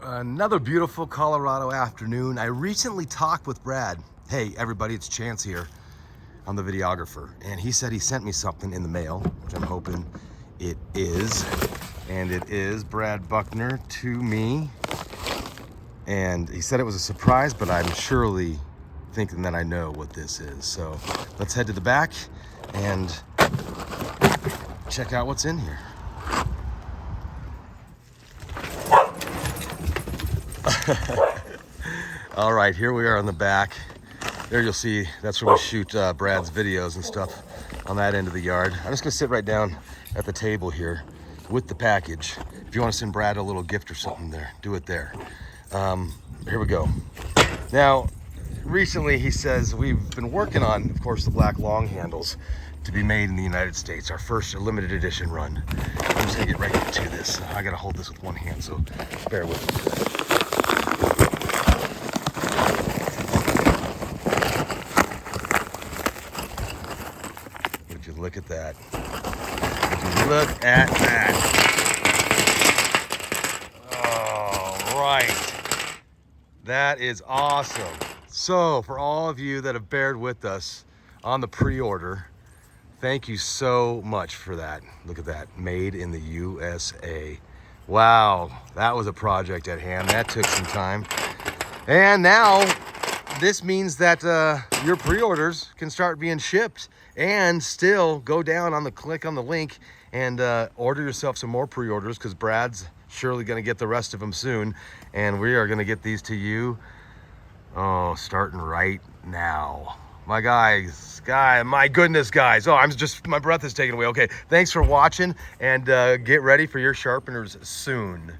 Another beautiful Colorado afternoon. I recently talked with Brad. Hey, everybody, it's Chance here. I'm the videographer. And he said he sent me something in the mail, which I'm hoping it is. And it is Brad Buckner to me. And he said it was a surprise, but I'm surely thinking that I know what this is. So let's head to the back and check out what's in here. All right, here we are on the back. There you'll see, that's where we shoot Brad's videos and stuff on that end of the yard. I'm just gonna sit right down at the table here with the package. If you wanna send Brad a little gift or something there, do it there. Here we go. Now, recently he says we've been working on, of course, the black Longhandles to be made in the United States, our first limited edition run. I'm just gonna get right into this. I gotta hold this with one hand, so bear with me. Would you look at that? Would you look at that? All right. That is awesome. So for all of you that have bared with us on the pre-order, thank you so much for that. Look at that, made in the USA. Wow, that was a project at hand. That took some time. And now this means that your pre-orders can start being shipped and still go down on the click on the link and order yourself some more pre-orders, because Brad's surely gonna get the rest of them soon. And we are gonna get these to you, starting right now. My goodness, guys. Oh, my breath is taken away. Okay, thanks for watching, and get ready for your sharpeners soon.